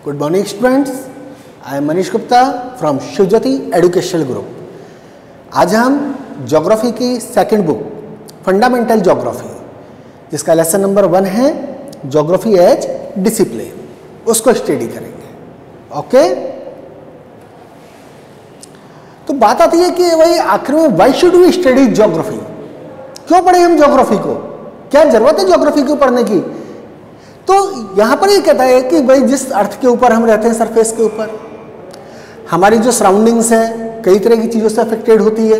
Good morning students, I am Manish Gupta from Shivjyoti educational group. आज हम geography की second book fundamental geography, जिसका lesson number 1 है geography as discipline, उसको study करेंगे। ओके, तो बात आती है कि भाई आखिर में why should we study geography, क्यों पढ़े हम ज्योग्राफी को, क्या जरूरत है ज्योग्राफी को पढ़ने की। तो यहां पर ये कहता है कि भाई जिस अर्थ के ऊपर हम रहते हैं, सरफेस के ऊपर, हमारी जो सराउंडिंग्स है कई तरह की चीज़ों से अफेक्टेड होती है।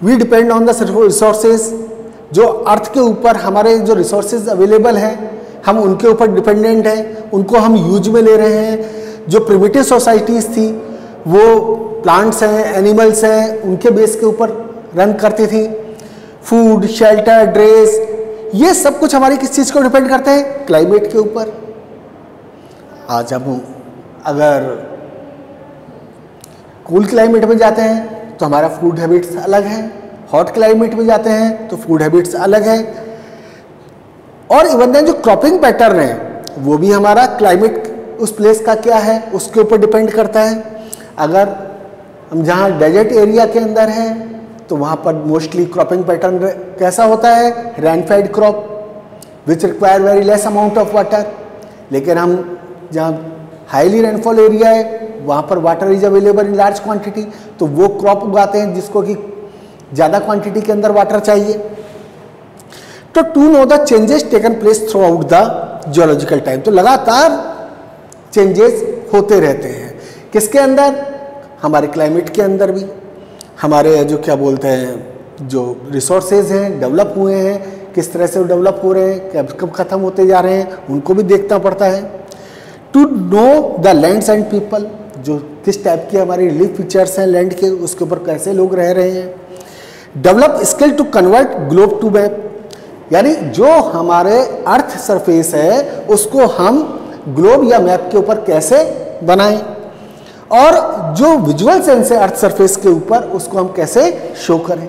We depend on the resources, जो अर्थ के ऊपर हमारे जो रिसोर्सेज अवेलेबल हैं हम उनके ऊपर डिपेंडेंट हैं, उनको हम यूज में ले रहे हैं। जो प्रिमिटिव सोसाइटीज़ थी वो प्लांट्स हैं, एनिमल्स हैं, उनके बेस के ऊपर रन करती थी। फूड, शेल्टर, ड्रेस, ये सब कुछ हमारी किस चीज़ को डिपेंड करते हैं, क्लाइमेट के ऊपर। आज हम अगर कूल क्लाइमेट में जाते हैं तो हमारा फूड हैबिट्स अलग है, हॉट क्लाइमेट में जाते हैं तो फूड हैबिट्स अलग है, और इवन देन जो क्रॉपिंग पैटर्न है वो भी हमारा क्लाइमेट उस प्लेस का क्या है उसके ऊपर डिपेंड करता है। अगर हम जहाँ डेजर्ट एरिया के अंदर हैं तो वहाँ पर मोस्टली क्रॉपिंग पैटर्न कैसा होता है, rainfed crop which require very less amount of water. लेकिन हम जहाँ हाईली रेनफॉल एरिया है वहाँ पर water is available in large quantity, तो वो क्रॉप उगाते हैं जिसको कि ज़्यादा क्वांटिटी के अंदर वाटर चाहिए। तो to know the changes taken place throughout the geological time, तो लगातार चेंजेस होते रहते हैं किसके अंदर, हमारे क्लाइमेट के अंदर भी, हमारे जो क्या बोलते हैं जो रिसोर्सेज हैं डेवलप हुए हैं किस तरह से डेवलप हो रहे हैं, कब ख़त्म होते जा रहे हैं, उनको भी देखना पड़ता है। To know the lands and people, जो किस टाइप के हमारे रिलीफ फीचर्स हैं लैंड के, उसके ऊपर कैसे लोग रह रहे हैं। Develop skill to convert globe to map, यानी जो हमारे अर्थ सरफेस है उसको हम ग्लोब या मैप के ऊपर कैसे बनाएं, और जो विजुअल सेंस है अर्थ सरफेस के ऊपर उसको हम कैसे शो करें।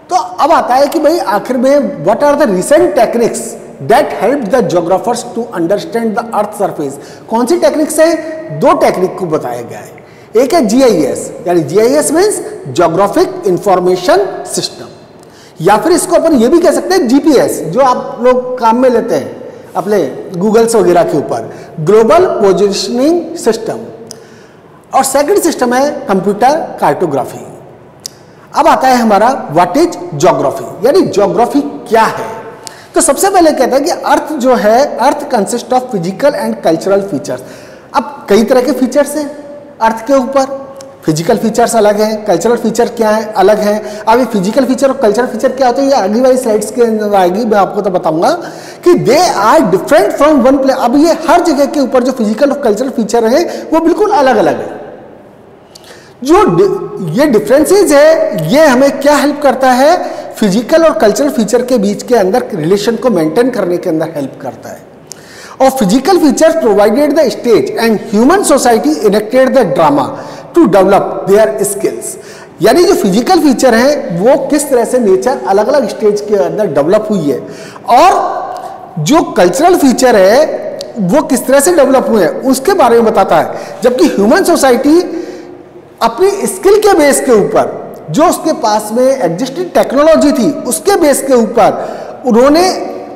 तो अब आता है कि भाई आखिर में what are the recent techniques that help the geographers to understand the earth surface. कौन सी टेक्निक्स है, दो टेक्निक को बताया गया है। एक है जीआईएस, यानी GIS means geographic information system, या फिर इसको अपन ये भी कह सकते हैं जीपीएस, जो आप लोग काम में लेते हैं अपने गूगल्स वगैरह के ऊपर, ग्लोबल पोजिशनिंग सिस्टम। और सेकंड सिस्टम है कंप्यूटर कार्टोग्राफी। अब आता है हमारा व्हाट इज ज्योग्राफी, यानी ज्योग्राफी क्या है। तो सबसे पहले कहते हैं कि अर्थ जो है, earth consist of physical and cultural features. अब कई तरह के फीचर्स हैं अर्थ के ऊपर, फिजिकल फीचर्स अलग हैं, कल्चरल फीचर क्या है अलग हैं। अब ये फिजिकल फीचर और कल्चरल फीचर क्या होते हैं ये आगे वाली स्लाइड्स के अंदर आएगी, मैं आपको तो बताऊंगा कि they are different from one place. अब ये हर जगह के ऊपर जो फिजिकल और कल्चरल फीचर है वो बिल्कुल अलग अलग है। जो ये डिफरेंसेस है ये हमें क्या हेल्प करता है, फिजिकल और कल्चरल फीचर के बीच के अंदर रिलेशन को मेंटेन करने के अंदर हेल्प करता है। और physical features provided the stage and human society enacted the drama to develop their skills, यानी जो फिजिकल फीचर है वो किस तरह से नेचर अलग अलग स्टेज के अंदर डेवलप हुई है, और जो कल्चरल फीचर है वो किस तरह से डेवलप हुए हैं उसके बारे में बताता है। जबकि ह्यूमन सोसाइटी अपनी स्किल के बेस के ऊपर, जो उसके पास में एग्जिस्टिंग टेक्नोलॉजी थी उसके बेस के ऊपर उन्होंने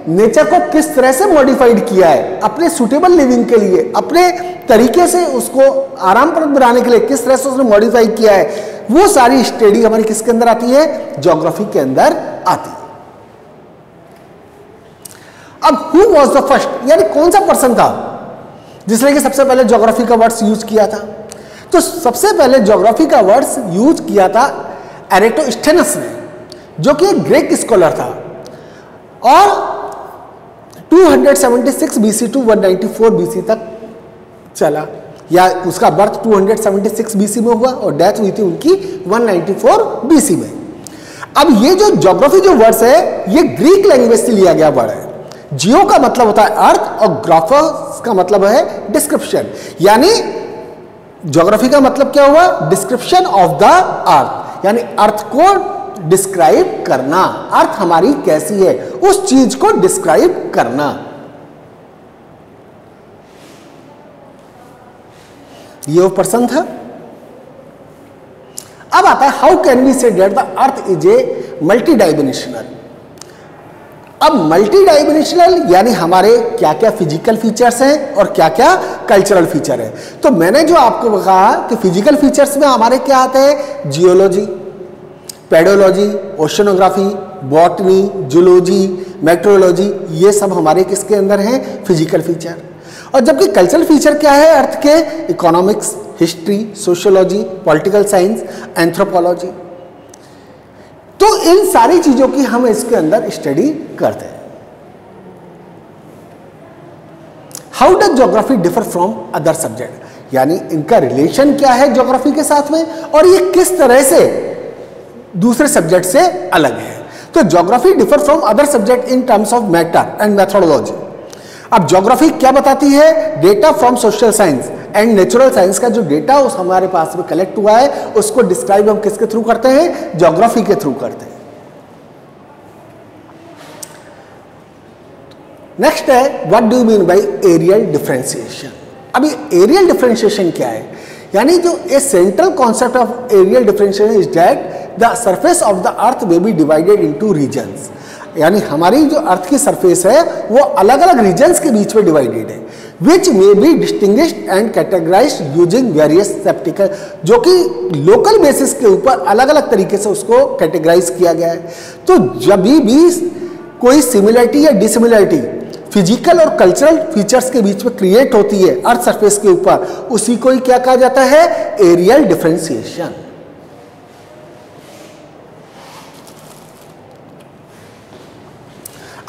नेचर को किस तरह से मॉडिफाइड किया है अपने सुटेबल लिविंग के लिए, अपने तरीके से उसको आरामप्रद बनाने के लिए किस तरह से उसने मॉडिफाई किया है, वो सारी स्टडी हमारी किसके अंदर आती है, ज्योग्राफी के अंदर आती है। अब हु वाज द फर्स्ट, यानी कौन सा पर्सन था जिसने कि सबसे पहले ज्योग्राफी का वर्ड्स यूज किया था। तो सबसे पहले ज्योग्राफी का वर्ड्स यूज किया था एरेटोस्थेनस ने, जो कि एक ग्रीक स्कॉलर था, और 276 बीसी टू 194 बीसी तक चला, या उसका बर्थ 276 बीसी में हुआ और डेथ हुई थी उनकी 194 बीसी में। अब ये जो ज्योग्राफी जो वर्ड्स है ये ग्रीक लैंग्वेज से लिया गया वर्ड है। जियो का मतलब होता है अर्थ और ग्राफस का मतलब है डिस्क्रिप्शन, यानी ज्योग्राफी का मतलब क्या हुआ, डिस्क्रिप्शन ऑफ द अर्थ, यानी अर्थ को डिस्क्राइब करना, अर्थ हमारी कैसी है उस चीज को डिस्क्राइब करना। ये वो पर्सन था। अब आता है how can we say that the earth is a multidimensional. अब मल्टी डायमेंशनल यानी हमारे क्या क्या फिजिकल फीचर्स हैं और क्या क्या कल्चरल फीचर है। तो मैंने जो आपको कहा कि फिजिकल फीचर्स में हमारे क्या आते हैं, geology, pedology, oceanography, botany, zoology, metrology, ये सब हमारे किसके अंदर हैं, फिजिकल फीचर। और जबकि कल्चरल फीचर क्या है अर्थ के, economics, history, sociology, political science, anthropology. तो इन सारी चीजों की हम इसके अंदर स्टडी करते हैं। How does geography differ from other subject, यानी इनका रिलेशन क्या है ज्योग्राफी के साथ में और ये किस तरह से दूसरे सब्जेक्ट से अलग है। तो geography differ from other subject in terms of matter and methodology. अब ज्योग्राफी क्या बताती है, data from social science and natural science का जो डेटा उस हमारे पास में कलेक्ट हुआ है उसको डिस्क्राइब हम किसके थ्रू करते हैं, ज्योग्राफी के थ्रू करते हैं। नेक्स्ट है what do you mean by aerial differentiation. अभी एरियल डिफरेंशिएशन क्या है, यानी जो a central concept of aerial differentiation is that the surface of the earth may be divided into regions. यानी हमारी जो अर्थ की सरफेस है वो अलग अलग रीजन्स के बीच में डिवाइडेड है, which may be distinguished and categorised using various spatial, जो कि लोकल बेसिस के ऊपर अलग अलग तरीके से उसको कैटेगराइज किया गया है। तो जब भी कोई सिमिलरिटी या डिसिमिलरिटी फिजिकल और कल्चरल फीचर्स के बीच में क्रिएट होती है अर्थ सरफेस के ऊपर, उसी को ही क्या कहा जाता है, एरियल डिफरेंशिएशन।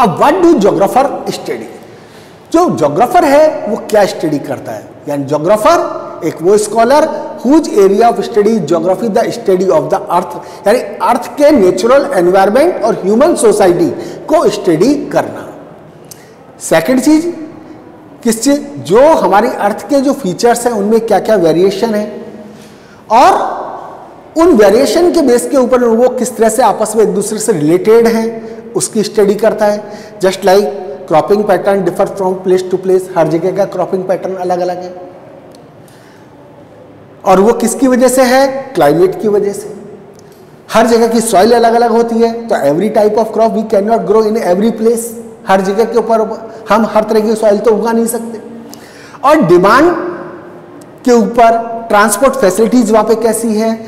अब व्हाट डू ज्योग्राफर स्टडी, जो ज्योग्राफर है वो क्या स्टडी करता है, यानी ज्योग्राफर एक वो scholar whose area of study geography the study of the earth, यानी अर्थ के नेचुरल एनवायरमेंट और ह्यूमन सोसाइटी को स्टडी करना। सेकंड चीज किस चीज, जो हमारी अर्थ के जो फीचर्स हैं उनमें क्या क्या वेरिएशन है और उन वेरिएशन के बेस के ऊपर वो किस तरह से आपस में एक दूसरे से रिलेटेड हैं उसकी स्टडी करता है। Just like cropping pattern differ from place to place, हर जगह का क्रॉपिंग पैटर्न अलग अलग है और वो किसकी वजह से है, क्लाइमेट की वजह से। हर जगह की सॉइल अलग अलग होती है, तो every type of crop we can not grow in every place, हर जगह के ऊपर हम हर तरह की सॉइल तो उगा नहीं सकते। और डिमांड के ऊपर ट्रांसपोर्ट फैसिलिटीज वहां पे कैसी है,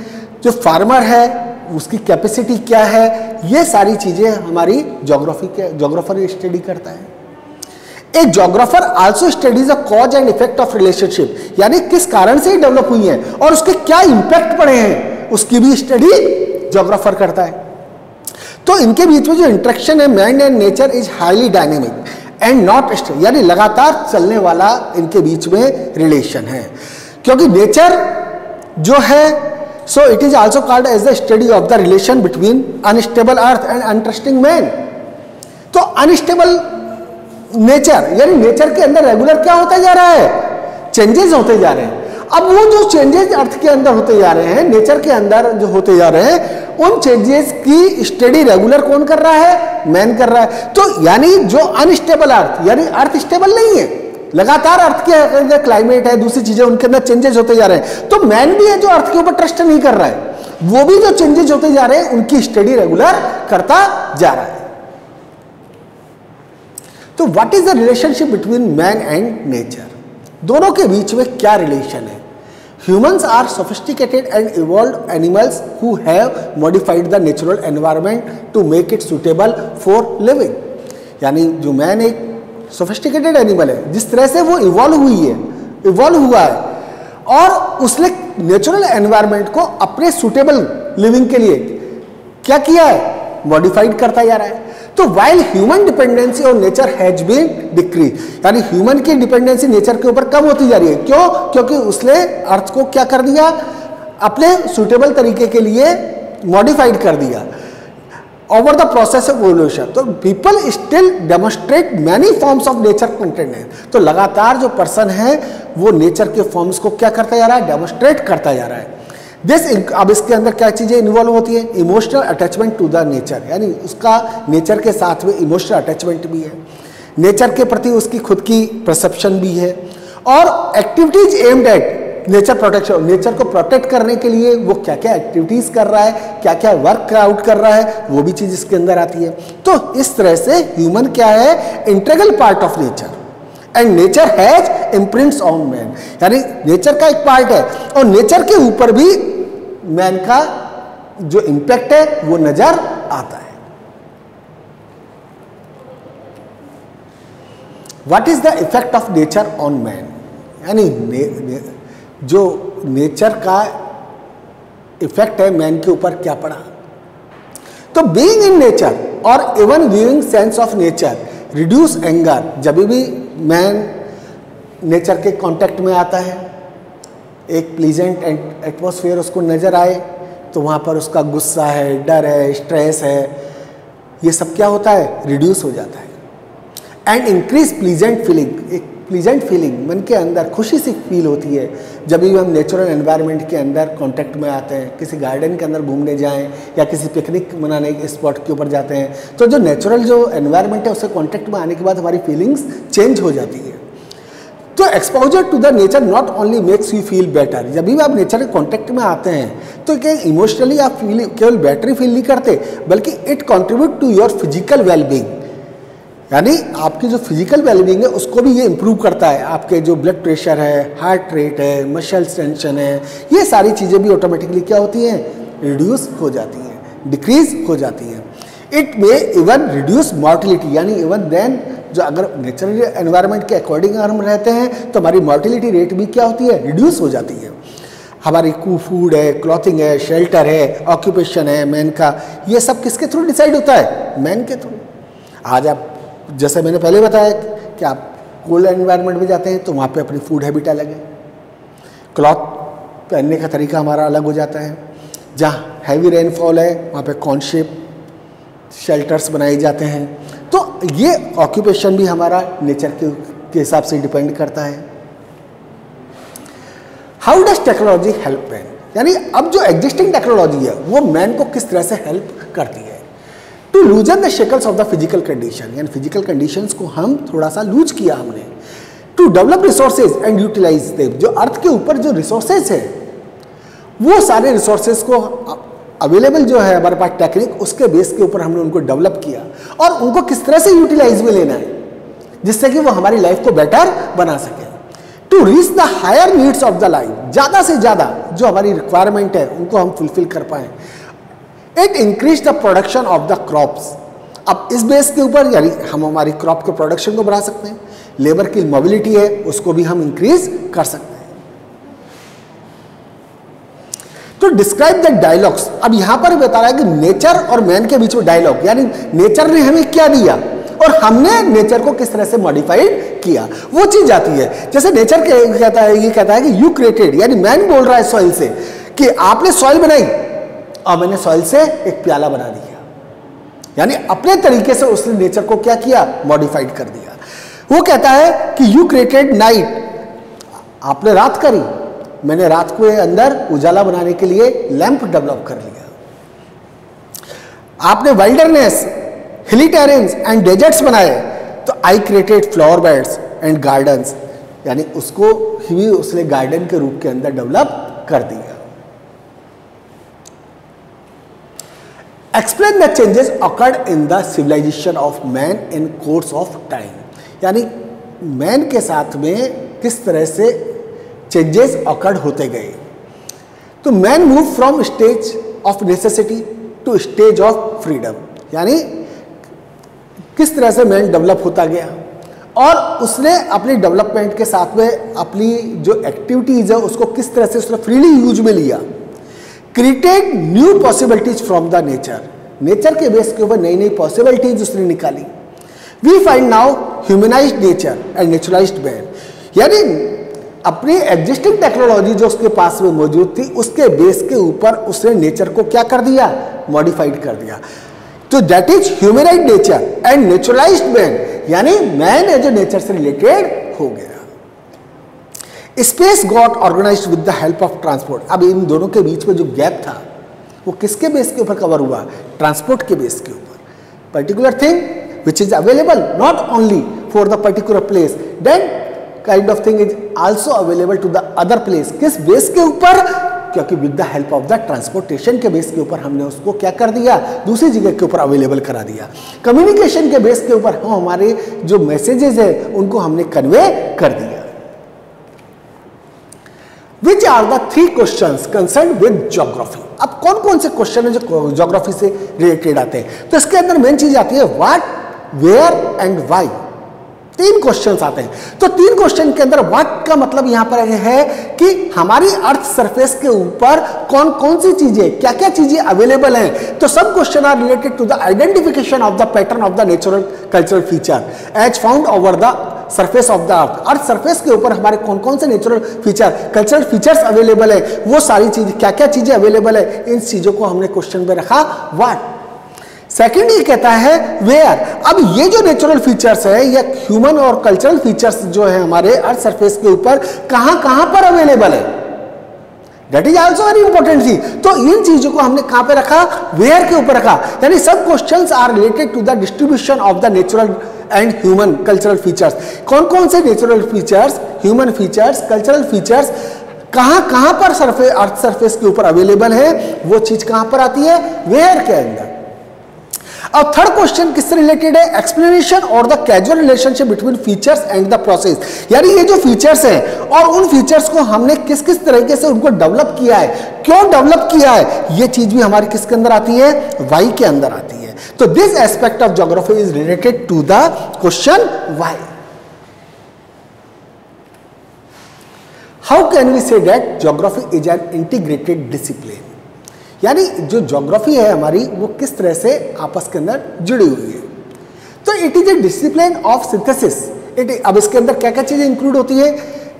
जो फार्मर है उसकी कैपेसिटी क्या है, ये सारी चीजें हमारी ज्योग्राफर स्टडी करता है। एक geographer also studies the cause and effect of relationship, यानी किस कारण से डेवलप हुई है और उसके क्या इंपैक्ट पड़े हैं उसकी भी स्टडी ज्योग्राफर करता है। तो इनके बीच में जो इंटरेक्शन है man and nature is highly dynamic and not stable, यानी लगातार चलने वाला इनके बीच में रिलेशन है। क्योंकि नेचर जो है so it is also called as the study of the relation between unstable earth and untrusting man. तो अनस्टेबल नेचर, यानी नेचर के अंदर रेगुलर क्या होता जा रहा है, चेंजेस होते जा रहे हैं। अब वो जो चेंजेस अर्थ के अंदर होते जा रहे हैं, नेचर के अंदर जो होते जा रहे हैं, उन चेंजेस की स्टडी रेगुलर कौन कर रहा है, मैन कर रहा है। तो यानी जो अनस्टेबल अर्थ, यानी अर्थ स्टेबल नहीं है, लगातार अर्थ के अंदर क्लाइमेट है, दूसरी चीजें उनके अंदर चेंजेस होते जा रहे हैं। तो मैन भी है जो अर्थ के ऊपर ट्रस्ट नहीं कर रहा है, वो भी जो चेंजेस होते जा रहे हैं उनकी स्टडी रेगुलर करता जा रहा है। तो what is the relationship between man and nature, दोनों के बीच में क्या रिलेशन है। Humans are sophisticated and evolved animals who have modified the natural environment to make it suitable for living, यानी जो मैन एक सोफिस्टिकेटेड एनिमल है, जिस तरह से वो इवॉल्व हुआ है और उसने नेचुरल एनवायरनमेंट को अपने सुटेबल लिविंग के लिए क्या किया है, मॉडिफाइड करता जा रहा है। तो while human dependency on nature has been decrease, यानी ह्यूमन की डिपेंडेंसी नेचर के ऊपर कम होती जा रही है। क्यों, क्योंकि उसने अर्थ को क्या कर दिया, अपने सुटेबल तरीके के लिए मॉडिफाइड कर दिया over the process of evolution. तो people still demonstrate many forms of nature content, तो लगातार जो पर्सन है वो नेचर के फॉर्म्स को क्या करता जा रहा है, डेमोन्स्ट्रेट करता जा रहा है। अब इसके अंदर क्या चीजें इन्वॉल्व होती है, emotional attachment to the nature, यानी उसका नेचर के साथ में इमोशनल अटैचमेंट भी है, नेचर के प्रति उसकी खुद की परसेप्शन भी है, और activities aimed at nature protection, nature को प्रोटेक्ट करने के लिए वो क्या क्या एक्टिविटीज कर रहा है, क्या क्या वर्क आउट कर रहा है, वो भी चीज इसके अंदर आती है। तो इस तरह से ह्यूमन क्या है, integral part of nature, and nature has imprints on man, यानी नेचर का एक पार्ट है और नेचर के ऊपर भी मैन का जो इंपैक्ट है वो नजर आता है। What is the effect of nature on man, यानी जो नेचर का इफेक्ट है मैन के ऊपर क्या पड़ा। तो बीइंग इन नेचर और even viewing sense of nature reduce anger, जब भी मैन नेचर के कांटेक्ट में आता है, एक प्लीजेंट एटमॉस्फेयर उसको नजर आए तो वहाँ पर उसका गुस्सा है, डर है, स्ट्रेस है, ये सब क्या होता है, रिड्यूस हो जाता है। एंड इंक्रीज प्लीजेंट फीलिंग, एक प्लीजेंट फीलिंग मन के अंदर खुशी सी फील होती है जब भी हम नेचुरल एनवायरनमेंट के अंदर कांटेक्ट में आते हैं, किसी गार्डन के अंदर घूमने जाएं या किसी पिकनिक मनाने के स्पॉट के ऊपर जाते हैं, तो जो नेचुरल जो एनवायरनमेंट है उससे कांटेक्ट में आने के बाद हमारी फीलिंग्स चेंज हो जाती है। तो exposure to the nature not only makes you feel better, जब भी आप नेचर के कांटेक्ट में आते हैं तो क्या इमोशनली आप केवल बेटर फील नहीं करते, बल्कि it contribute to your physical wellbeing, यानी आपकी जो फिजिकल वेलबींग है उसको भी ये इंप्रूव करता है। आपके जो ब्लड प्रेशर है, हार्ट रेट है, मसल्स टेंशन है, ये सारी चीज़ें भी ऑटोमेटिकली क्या होती हैं, रिड्यूस हो जाती हैं, डिक्रीज हो जाती हैं। It may even reduce mortality, यानी इवन देन जो अगर नेचुरल एनवायरनमेंट के अकॉर्डिंग अगर हम रहते हैं तो हमारी मॉर्टिलिटी रेट भी क्या होती है, रिड्यूस हो जाती है। हमारी फूड है, क्लॉथिंग है, शेल्टर है, ऑक्यूपेशन है मैन का, ये सब किसके थ्रू डिसाइड होता है, मैन के थ्रू। आज आप जैसे मैंने पहले बताया कि आप कोल्ड एनवायरनमेंट में जाते हैं तो वहाँ पे अपनी फूड हैबिट अलग है, क्लॉथ पहनने का तरीका हमारा अलग हो जाता है। जहाँ हैवी रेनफॉल है वहाँ पे कॉर्न शेप शेल्टर्स बनाए जाते हैं। तो ये ऑक्यूपेशन भी हमारा नेचर के हिसाब से डिपेंड करता है। How does technology help man, यानी अब जो एग्जिस्टिंग टेक्नोलॉजी है वो मैन को किस तरह से हेल्प करती है। To loosen the shackles of the physical condition, यानी फिजिकल कंडीशंस को हम थोड़ा सा लूज किया हमने। To develop resources and utilise them, जो अर्थ के ऊपर जो रिसोर्सेज है वो सारे रिसोर्सेज को अवेलेबल जो है हमारे पास टेक्निक, उसके बेस के ऊपर हमने उनको डेवलप किया और उनको किस तरह से यूटिलाइज में लेना है जिससे कि वो हमारी लाइफ को बेटर बना सके। To reach the higher needs of the life, ज़्यादा से ज़्यादा जो हमारी रिक्वायरमेंट है उनको हम फुलफिल कर पाएँ। It increase the production of the crops, अब इस बेस के ऊपर यानी हम हमारी क्रॉप के प्रोडक्शन को बढ़ा सकते हैं। लेबर की मोबिलिटी है उसको भी हम इंक्रीज कर सकते हैं। तो डिस्क्राइब द डायलॉग्स, अब यहां पर बता रहा है कि नेचर और मैन के बीच में डायलॉग, यानी नेचर ने हमें क्या दिया और हमने नेचर को किस तरह से मॉडिफाइड किया, वो चीज आती है। जैसे नेचर कहता है, ये कहता है कि यू क्रिएटेड, यानी मैन बोल रहा है सॉइल से कि आपने सॉइल बनाई और मैंने सॉइल से एक प्याला बना दिया, यानी अपने तरीके से उसने नेचर को क्या किया, मॉडिफाइड कर दिया। वो कहता है कि यू क्रिएटेड नाइट, आपने रात करी, मैंने रात को अंदर उजाला बनाने के लिए लैंप डेवलप कर लिया। आपने वाइल्डरनेस, हिली टेरेन्स एंड डेजर्ट्स बनाए, तो I created flower beds and gardens, यानी उसको ही उसने गार्डन के रूप के अंदर डेवलप कर दिया। Explain the changes occurred in the civilisation of man in course of time, यानी मैन के साथ में किस तरह से चेंजेस अकर्ड होते गए। तो man move from stage of necessity to stage of freedom, यानी किस तरह से मैन डेवलप होता गया और उसने अपनी डेवलपमेंट के साथ में अपनी जो एक्टिविटीज है उसको किस तरह से उसने फ्रीली यूज में लिया। Created new possibilities from the nature, nature के बेस के ऊपर नई नई पॉसिबिलिटीज उसने निकाली। We find now humanised nature and naturalised man, यानी अपनी एग्जिस्टिंग टेक्नोलॉजी जो उसके पास में मौजूद थी उसके बेस के ऊपर उसने नेचर को क्या कर दिया, मॉडिफाइड कर दिया। तो that is humanised nature and naturalised man, यानी मैन है जो नेचर से रिलेटेड हो गया। Space got organised with the help of transport, अब इन दोनों के बीच में जो गैप था वो किसके बेस के ऊपर कवर हुआ, ट्रांसपोर्ट के बेस के ऊपर। Particular thing which is available not only for the particular place, then kind of thing is also available to the other place. किस बेस के ऊपर? क्योंकि with the help of the transportation के base के ऊपर हमने उसको क्या कर दिया, दूसरी जगह के ऊपर अवेलेबल करा दिया। कम्युनिकेशन के बेस के ऊपर हम हमारे जो मैसेजेस है उनको हमने कन्वे कर दिया। Which are the 3 questions concern with geography. अब कौन कौन से क्वेश्चन है जो ज्योग्राफी से रिलेटेड आते हैं? तो इसके अंदर मेन चीज आती है what, where and why. 3 questions आते हैं। तो 3 क्वेश्चन के अंदर व्हाट का मतलब यहां पर है कि हमारी अर्थ सरफेस के ऊपर कौन कौन सी चीजें, क्या क्या चीजें अवेलेबल हैं। तो सब question are related to the identification of the pattern of the natural cultural feature as found over the surface of the earth surface के ऊपर हमारे कौन कौन से natural feature, cultural features available है, वो सारी चीज क्या क्या चीजें अवेलेबल है, इन चीजों को हमने क्वेश्चन में रखा व्हाट। सेकेंड ये कहता है वेयर। अब ये जो नेचुरल फीचर्स है या ह्यूमन और कल्चरल फीचर्स जो है हमारे अर्थ सरफेस के ऊपर कहां कहां पर अवेलेबल है, that is also very important चीज। तो इन चीजों को हमने कहां पे रखा, वेयर के ऊपर रखा। यानी सब questions are related to the distribution of the natural and human cultural features. कौन कौन से natural features, human features, cultural features कहां कहां पर अर्थ सरफेस के ऊपर अवेलेबल है, वो चीज कहां पर आती है, वेयर के अंदर। अब थर्ड क्वेश्चन किससे रिलेटेड है, एक्सप्लेनेशन और the casual relationship between features and the process. यानी ये जो फीचर्स हैं और उन फीचर्स को हमने किस किस तरीके से उनको डेवलप किया है, क्यों डेवलप किया है, ये चीज भी हमारी किसके अंदर आती है, वाई के अंदर आती है। तो this aspect of geography is related to the question why. How can we say that geography is an integrated discipline. यानी जो ज्योग्राफी है हमारी वो किस तरह से आपस के अंदर जुड़ी हुई है। तो it is a discipline of synthesis. अब इसके अंदर क्या क्या चीजें इंक्लूड होती है,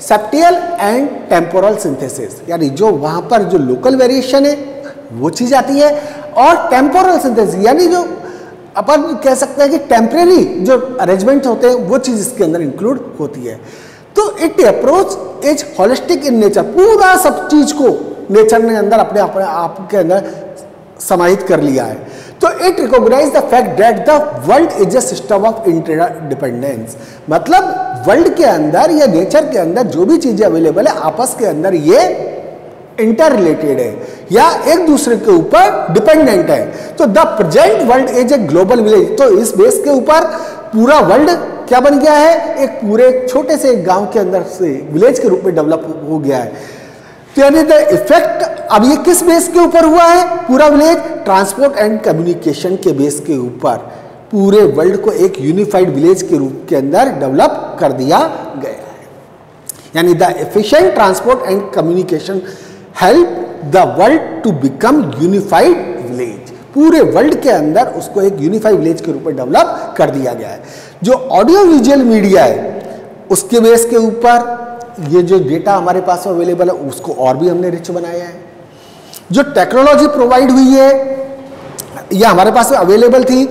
सेप्टियल एंड टेम्पोरल सिंथेसिस, यानी जो वहां पर जो लोकल वेरिएशन है वो चीज आती है, और टेम्पोरल सिंथेसिस यानी जो अपन कह सकते हैं कि टेम्परेरी जो अरेंजमेंट होते हैं वो चीज इसके अंदर इंक्लूड होती है। तो it approach is holistic in nature, पूरा सब चीज को नेचर ने अंदर अपने आप के अंदर समाहित कर लिया है। तो it recognise the fact that the world is a system of interdependence. मतलब वर्ल्ड के अंदर या नेचर के अंदर जो भी चीजें अवेलेबल है आपस के अंदर ये इंटर रिलेटेड है या एक दूसरे के ऊपर डिपेंडेंट है। तो the present world is a global village. तो इस बेस के ऊपर पूरा वर्ल्ड क्या बन गया है, एक पूरे छोटे से गांव के अंदर से विलेज के रूप में डेवलप हो गया है। तो यानी द इफेक्ट अब ये किस बेस के ऊपर हुआ है, पूरा विलेज ट्रांसपोर्ट एंड कम्युनिकेशन के बेस के ऊपर पूरे वर्ल्ड को एक यूनिफाइड विलेज के रूप के अंदर डेवलप कर दिया गया है। यानी the efficient transport and communication help the world to become unified village. पूरे वर्ल्ड के अंदर उसको एक यूनिफाइड विलेज के रूप में डेवलप कर दिया गया है। जो ऑडियो विजुअल मीडिया है उसके बेस के ऊपर ये जो डेटा हमारे पास अवेलेबल है उसको और भी हमने रिच बनाया है। जो टेक्नोलॉजी प्रोवाइड हुई है या हमारे पास अवेलेबल थी,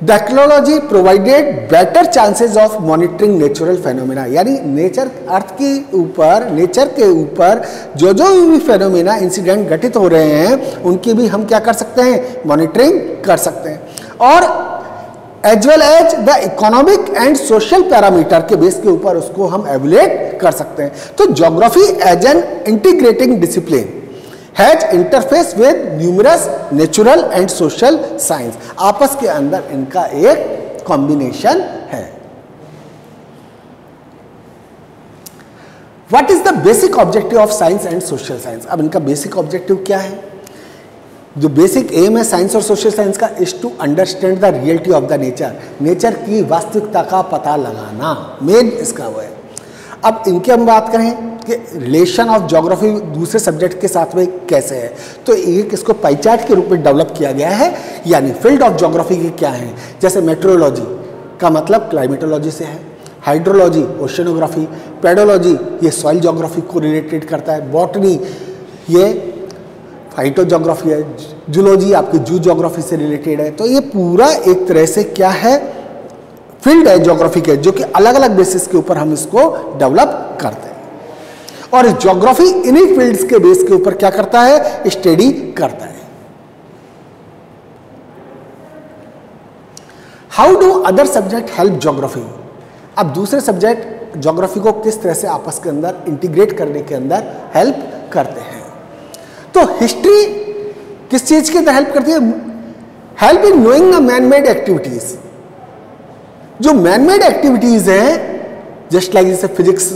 technology provided better chances of monitoring natural phenomena. यानी नेचर अर्थ के ऊपर, नेचर के ऊपर जो जो भी फेनोमेना इंसिडेंट घटित हो रहे हैं उनकी भी हम क्या कर सकते हैं, मॉनिटरिंग कर सकते हैं। और as well as the economic and social parameter के बेस के ऊपर उसको हम एवुलेट कर सकते हैं। तो geography as an integrating discipline has interface with numerous natural and social science. आपस के अंदर इनका एक कॉम्बिनेशन है। What is the basic objective of science and social science. अब इनका बेसिक ऑब्जेक्टिव क्या है, जो बेसिक एम है साइंस और सोशल साइंस का, is to understand the reality of the nature. Nature की वास्तविकता का पता लगाना मेन इसका वो है। अब इनके हम बात करें कि रिलेशन ऑफ ज्योग्राफी दूसरे सब्जेक्ट के साथ में कैसे है, तो एक इसको पाई चार्ट के रूप में डेवलप किया गया है। यानी फील्ड ऑफ ज्योग्राफी के क्या है, जैसे मेट्रोलॉजी का मतलब क्लाइमेटोलॉजी से है, हाइड्रोलॉजी ओशनोग्राफी, पेडोलॉजी ये सॉइल ज्योग्राफी को रिलेटेड करता है, बॉटनी ये फाइटो ज्योग्राफी है, जूलॉजी आपकी जू ज्योग्राफी से रिलेटेड है। तो ये पूरा एक तरह से क्या है, फील्ड है ज्योग्राफी के, जो कि अलग अलग बेसिस के ऊपर हम इसको डेवलप करते हैं। और ज्योग्राफी इन्हीं फील्ड्स के बेस के ऊपर क्या करता है, स्टडी करता है। How do other subject help geography. अब दूसरे सब्जेक्ट ज्योग्राफी को किस तरह से आपस के अंदर इंटीग्रेट करने के अंदर हेल्प करते हैं। तो हिस्ट्री किस चीज के अंदर हेल्प करती है? Help in knowing the man made activities. जो मैन मेड एक्टिविटीज हैं, जस्ट लाइक जैसे फिजिक्स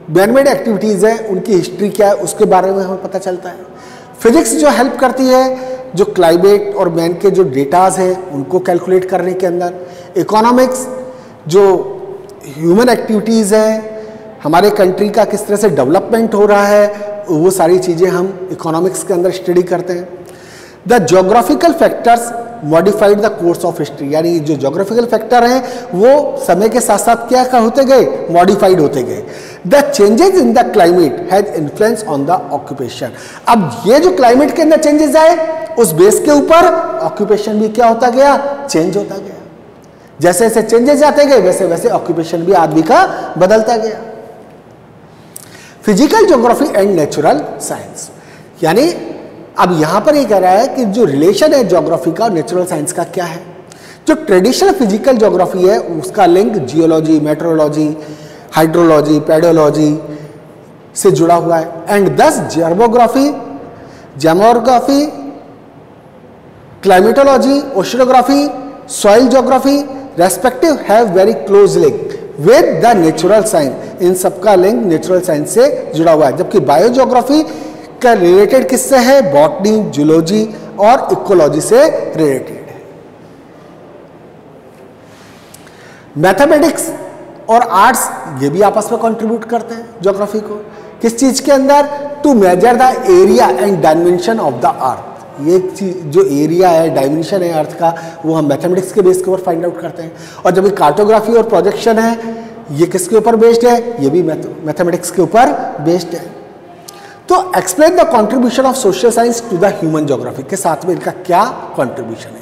मैन मेड एक्टिविटीज है, उनकी हिस्ट्री क्या है उसके बारे में हमें पता चलता है। फिजिक्स जो हेल्प करती है जो क्लाइमेट और मैन के जो डेटाज हैं उनको कैलकुलेट करने के अंदर। इकोनॉमिक्स जो ह्यूमन एक्टिविटीज़ हैं, हमारे कंट्री का किस तरह से डेवलपमेंट हो रहा है, वो सारी चीज़ें हम इकोनॉमिक्स के अंदर स्टडी करते हैं। The geographical factors modified the course of history, यानी जो ज्योग्राफिकल फैक्टर हैं वो समय के साथ साथ क्या होते गए, मॉडिफाइड होते गए। The changes in the climate has influence on the occupation. अब ये जो क्लाइमेट के अंदर चेंजेस आए, उस बेस के ऊपर ऑक्यूपेशन भी क्या होता गया, चेंज होता गया। जैसे जैसे चेंजेस आते गए वैसे वैसे ऑक्यूपेशन भी आदमी का बदलता गया। Physical geography and natural science, यानी अब यहां पर ये कह रहा है कि जो रिलेशन है ज्योग्राफी का और नेचुरल साइंस का क्या है। जो ट्रेडिशनल फिजिकल ज्योग्राफी है उसका link geology, metrology, hydrology, pedology से जुड़ा हुआ है। And thus demography, climatology, oceanography, soil geography respective have very close link with the natural science. इन सबका लिंक नेचुरल साइंस से जुड़ा हुआ है। जबकि बायोज्योग्राफी का रिलेटेड किससे है, बॉटनी, जूलॉजी और इकोलॉजी से रिलेटेड है। मैथमेटिक्स और आर्ट्स ये भी आपस में कंट्रीब्यूट करते हैं ज्योग्राफी को। किस चीज के अंदर, to measure the area and dimension of the earth. ये चीज जो एरिया है, डायमेंशन है अर्थ का, वो हम मैथमेटिक्स के बेस के ऊपर फाइंड आउट करते हैं। और जब ये कार्टोग्राफी और प्रोजेक्शन है, ये किसके ऊपर बेस्ड है, ये भी मैथमेटिक्स के ऊपर बेस्ड है। तो explain the contribution of social science to the human geography के साथ में इनका क्या कंट्रीब्यूशन है।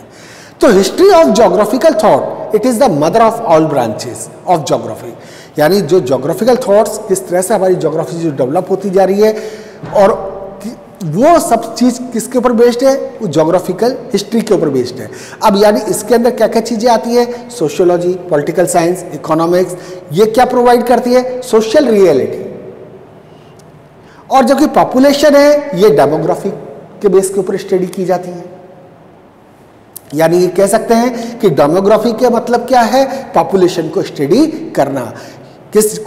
तो history of geographical thought, it is the mother of all branches of geography. यानी जो ज्योग्राफिकल थॉट्स किस तरह से हमारी ज्योग्राफी जो डेवलप होती जा रही है, और वो सब चीज किसके ऊपर बेस्ड है, वो ज्योग्राफिकल हिस्ट्री के ऊपर बेस्ड है। अब यानी इसके अंदर क्या क्या चीजें आती है, सोशियोलॉजी, पॉलिटिकल साइंस, इकोनॉमिक्स, ये क्या प्रोवाइड करती है, सोशल रियलिटी। और जबकि पॉपुलेशन है, ये डेमोग्राफी के बेस के ऊपर स्टडी की जाती है। यानी ये कह सकते हैं कि डेमोग्राफी का मतलब क्या है, पॉपुलेशन को स्टडी करना।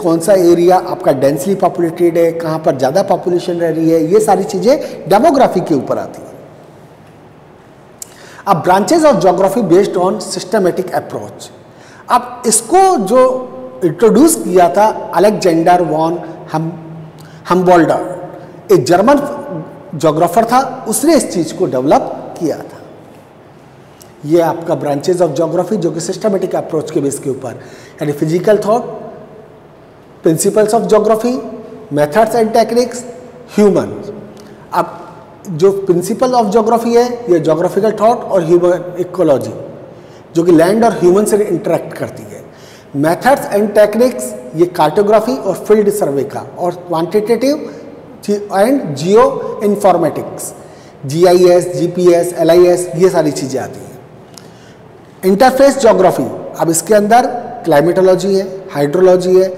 कौन सा एरिया आपका डेंसली पॉपुलेटेड है, कहां पर ज्यादा पॉपुलेशन रह रही है, ये सारी चीजें डेमोग्राफी के ऊपर आती है। अब branches of geography based on systematic approach. अब इसको जो इंट्रोड्यूस किया था अलेक्जेंडर वॉन हम्बोल्ट, एक जर्मन ज्योग्राफर था, उसने इस चीज को डेवलप किया था। ये आपका ब्रांचेस ऑफ ज्योग्राफी जो कि सिस्टमेटिक अप्रोच के बेस के ऊपर, यानी physical thought, principles of geography, methods and techniques, human. अब जो प्रिंसिपल ऑफ ज्योग्राफी है ये ज्योग्राफिकल थॉट और ह्यूमन इकोलॉजी जो कि लैंड और ह्यूमन से इंटरेक्ट करती है। मेथड्स एंड टेक्निक्स ये कार्टोग्राफी और फील्ड सर्वे का, और quantitative and geo informatics, GIS, GPS, LIS, ये सारी चीज़ें आती हैं। इंटरफेस ज्योग्राफी, अब इसके अंदर क्लाइमेटोलॉजी है, हाइड्रोलॉजी है,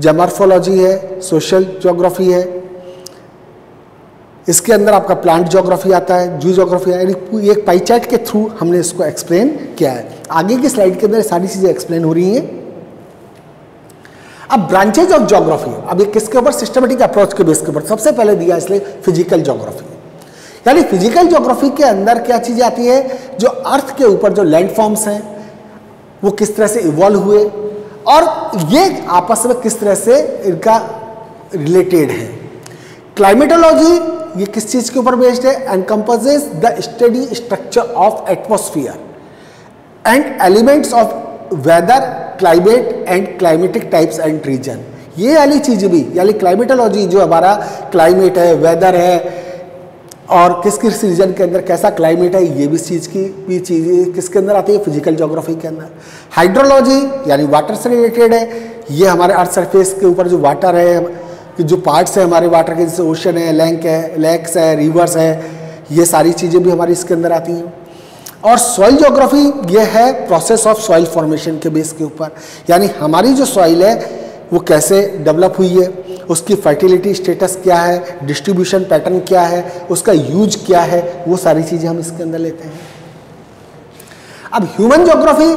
जेमॉर्फोलॉजी है, सोशल ज्योग्राफी है, इसके अंदर आपका प्लांट ज्योग्राफी आता है, जू ज्योग्राफी है। यानी एक पाई चार्ट के थ्रू हमने इसको एक्सप्लेन किया है। आगे की स्लाइड के अंदर सारी चीज़ें एक्सप्लेन हो रही हैं। अब ब्रांचेज ऑफ ज्योग्राफी, अब ये किसके ऊपर, सिस्टमेटिक अप्रोच के बेस के ऊपर सबसे पहले दिया, इसलिए फिजिकल ज्योग्राफी। यानी फिजिकल ज्योग्राफी के अंदर क्या चीजें आती है, जो अर्थ के ऊपर जो लैंडफॉर्म्स हैं वो किस तरह से इवॉल्व हुए और ये आपस में किस तरह से इनका रिलेटेड है। क्लाइमेटोलॉजी ये किस चीज के ऊपर बेस्ड है, encompasses the study structure of atmosphere and elements of weather, climate and climatic types and region. ये वाली चीज भी, यानी क्लाइमेटोलॉजी जो हमारा क्लाइमेट है, वेदर है और किस किस रीजन के अंदर कैसा क्लाइमेट है, ये भी चीज़ की भी चीज़ किसके अंदर आती है, फिजिकल ज्योग्राफी के अंदर। हाइड्रोलॉजी यानी वाटर से रिलेटेड है, ये हमारे अर्थ सरफेस के ऊपर जो वाटर है, कि जो पार्ट्स है हमारे वाटर के, जैसे ओशन है, लेक्स है, रिवर्स है, ये सारी चीज़ें भी हमारी इसके अंदर आती हैं। और सॉइल ज्योग्राफी ये है प्रोसेस ऑफ सॉइल फॉर्मेशन के बेस के ऊपर, यानी हमारी जो सॉइल है वो कैसे डेवलप हुई है, उसकी फर्टिलिटी स्टेटस क्या है, डिस्ट्रीब्यूशन पैटर्न क्या है, उसका यूज क्या है, वो सारी चीज़ें हम इसके अंदर लेते हैं। अब ह्यूमन ज्योग्राफी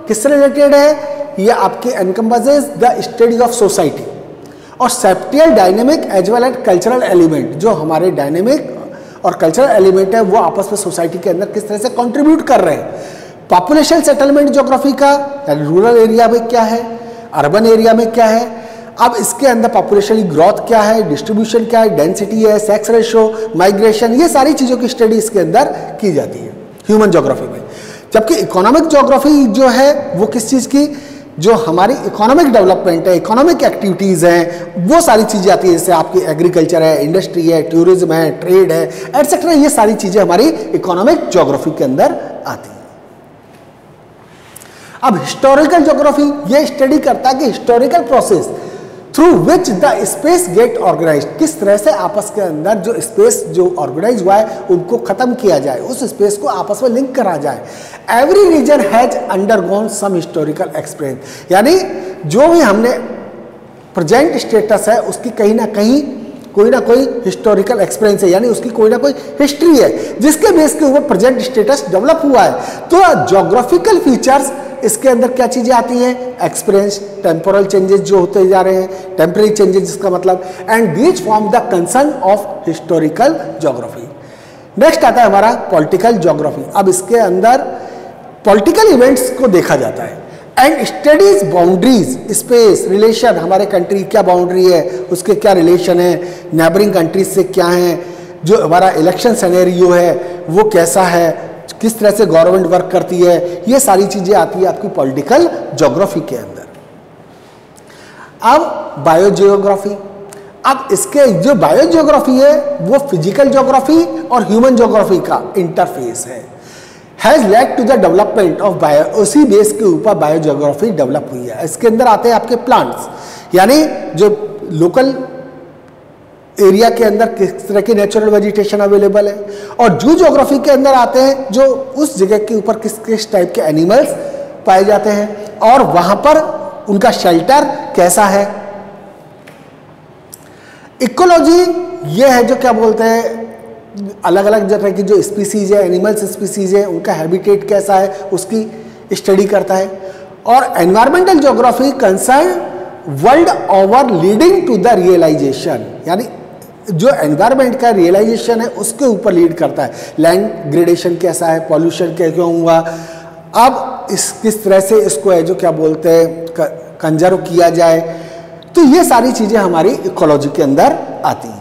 किससे रिलेटेड है? ये आपके encompasses the study of society और spatial dynamic as well as cultural element. जो हमारे डायनेमिक और कल्चरल एलिमेंट है वो आपस में सोसाइटी के अंदर किस तरह से कंट्रीब्यूट कर रहे हैं। पॉपुलेशन सेटलमेंट ज्योग्राफी का, यानी रूरल एरिया में क्या है, अर्बन एरिया में क्या है, अब इसके अंदर पॉपुलेशन ग्रोथ क्या है, डिस्ट्रीब्यूशन क्या है, डेंसिटी है, सेक्स रेशो, माइग्रेशन, ये सारी चीज़ों की स्टडी इसके अंदर की जाती है ह्यूमन ज्योग्राफी में। जबकि इकोनॉमिक ज्योग्राफी जो है वो किस चीज़ की, जो हमारी इकोनॉमिक डेवलपमेंट है, इकोनॉमिक एक्टिविटीज़ हैं, वो सारी चीज़ें आती है, जैसे आपकी एग्रीकल्चर है, इंडस्ट्री है, टूरिज्म है, ट्रेड है, एटसेट्रा, ये सारी चीज़ें हमारी इकोनॉमिक ज्योग्राफी के अंदर आती हैं। अब हिस्टोरिकल ज्योग्राफी ये स्टडी करता है कि historical process through which the space get organise, किस तरह से आपस के अंदर जो स्पेस जो ऑर्गेनाइज हुआ है उनको खत्म किया जाए, उस स्पेस को आपस में लिंक करा जाए। Every region has undergone some historical experience, यानी जो भी हमने प्रेजेंट स्टेटस है उसकी कहीं ना कहीं कोई ना कोई हिस्टोरिकल एक्सपीरियंस है, यानी उसकी कोई ना कोई हिस्ट्री है जिसके बेस के ऊपर प्रेजेंट स्टेटस डेवलप हुआ है। तो ज्योग्राफिकल फीचर्स इसके अंदर क्या चीजें आती हैं, एक्सपीरियंस, टेम्पोरल चेंजेस जो होते जा रहे हैं, टेम्परेरी चेंजेस जिसका मतलब, and these form the concern of historical geography. Next आता है हमारा पॉलिटिकल ज्योग्राफी। अब इसके अंदर पॉलिटिकल इवेंट्स को देखा जाता है and studies boundaries, space, relation, हमारे कंट्री क्या बाउंड्री है, उसके क्या रिलेशन है, नेबरिंग कंट्रीज से क्या है, जो हमारा इलेक्शन सिनेरियो है वो कैसा है, किस तरह से गवर्नमेंट वर्क करती है, ये सारी चीजें आती है आपकी पॉलिटिकल ज्योग्राफी के अंदर। अब बायोजियोग्राफी, अब इसके जो बायोजियोग्राफी है वो फिजिकल ज्योग्राफी और ह्यूमन ज्योग्राफी का इंटरफेस है, has led to the development of bio, उसी बेस के ऊपर बायोजियोग्राफी डेवलप हुई है। इसके अंदर आते हैं आपके प्लांट्स, यानी जो लोकल एरिया के अंदर किस तरह की नेचुरल वेजिटेशन अवेलेबल है, और जू ज्योग्राफी के अंदर आते हैं जो उस जगह के ऊपर किस किस टाइप के एनिमल्स पाए जाते हैं और वहां पर उनका शेल्टर कैसा है। इकोलॉजी ये है जो क्या बोलते हैं, अलग अलग जगह की जो स्पीसीज है, एनिमल्स स्पीसीज है, उनका हैबिटेट कैसा है उसकी स्टडी करता है। और environmental geography concern world over leading to the realisation, यानी जो एनवायरमेंट का रियलाइजेशन है उसके ऊपर लीड करता है। लैंड ग्रेडेशन कैसा है, पॉल्यूशन क्यों हुआ, अब इस किस तरह से इसको है जो क्या बोलते हैं कंजर्व किया जाए, तो ये सारी चीजें हमारी इकोलॉजी के अंदर आती हैं।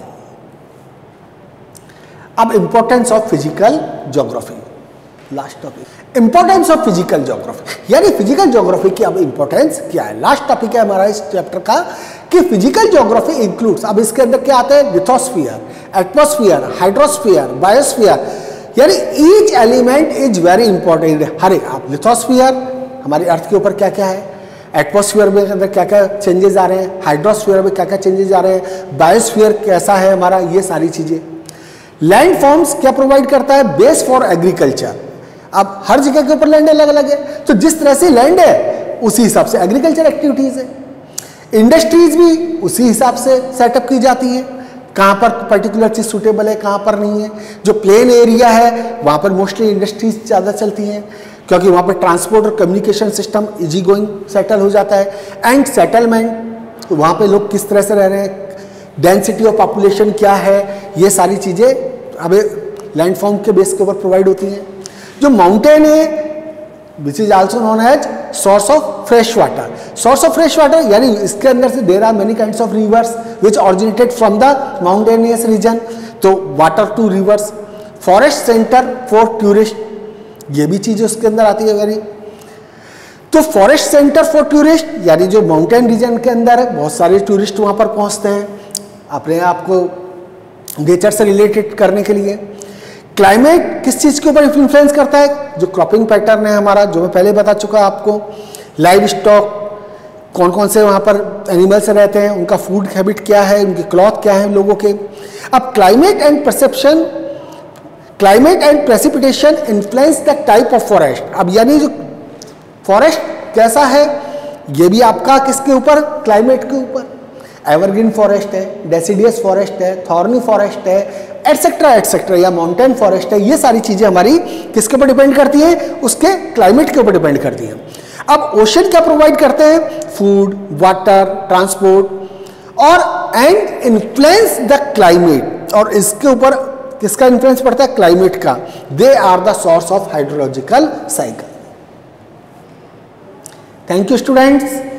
अब importance of physical geography, last topic, importance of physical geography, यानी फिजिकल ज्योग्राफी की अब इंपॉर्टेंस क्या है। लास्ट टॉपिक है हमारा इस चैप्टर का कि फिजिकल ज्योग्राफी इंक्लूड्स, अब इसके अंदर क्या आते हैं, लिथोस्फीयर, एटमॉस्फेयर, हाइड्रोस्फीयर, बायोस्फीयर, यानी each element is very important. हर एक, आप लिथोस्फीयर हमारी अर्थ के ऊपर क्या क्या है, एटमॉस्फेयर में अंदर क्या क्या चेंजेस आ रहे हैं, हाइड्रोस्फीयर में क्या क्या चेंजेस आ रहे हैं, बायोस्फीयर कैसा है हमारा, ये सारी चीजें। लैंड फॉर्म्स क्या प्रोवाइड करता है, बेस फॉर एग्रीकल्चर। अब हर जगह के ऊपर लैंड अलग अलग है, तो जिस तरह से लैंड है उसी हिसाब से एग्रीकल्चर एक्टिविटीज है। इंडस्ट्रीज भी उसी हिसाब से सेटअप की जाती है, कहाँ पर पर्टिकुलर चीज सूटेबल है, कहाँ पर नहीं है। जो प्लेन एरिया है वहाँ पर मोस्टली इंडस्ट्रीज ज़्यादा चलती हैं, क्योंकि वहाँ पर ट्रांसपोर्ट और communication system easy going settle हो जाता है। एंड सेटलमेंट, वहाँ पे लोग किस तरह से रह रहे हैं, डेंसिटी ऑफ पॉपुलेशन क्या है, ये सारी चीज़ें हमें लैंडफॉर्म के बेस के ऊपर प्रोवाइड होती हैं। जो माउंटेन है which is also known as source of fresh water, source of fresh water, यानी इसके अंदर से there are many kinds of rivers which originated from the mountainous region, तो water to rivers. Forest centre for tourist, ये भी चीज़ उसके अंदर आती है वेरी। तो फॉरेस्ट सेंटर फॉर टूरिस्ट, यानी जो माउंटेन रीजन के अंदर है बहुत सारे टूरिस्ट वहाँ पर पहुँचते हैं अपने आप को नेचर से रिलेटेड करने के लिए। क्लाइमेट किस चीज़ के ऊपर इन्फ्लुएंस करता है, जो क्रॉपिंग पैटर्न है हमारा, जो मैं पहले बता चुका आपको। लाइव स्टॉक, कौन कौन से वहाँ पर एनिमल्स रहते हैं, उनका फूड हैबिट क्या है, उनके क्लॉथ क्या है लोगों के। अब climate and perception climate and precipitation influence the type of forest. अब यानी जो फॉरेस्ट कैसा है ये भी आपका किसके ऊपर, क्लाइमेट के ऊपर। एवरग्रीन फॉरेस्ट है, डेसिडियस फॉरेस्ट है, थॉर्नी फॉरेस्ट है, एटसेट्रा एटसेट्रा, या माउंटेन फॉरेस्ट है, ये सारी चीजें हमारी किसके ऊपर डिपेंड करती हैं, उसके क्लाइमेट के ऊपर डिपेंड करती हैं। अब ओशन क्या प्रोवाइड करते हैं, फूड, वाटर, ट्रांसपोर्ट और एंड इन्फ्लुएंस द क्लाइमेट, और इसके ऊपर किसका इन्फ्लुएंस पड़ता है, क्लाइमेट का। They are the source of hydrological cycle. Thank you students.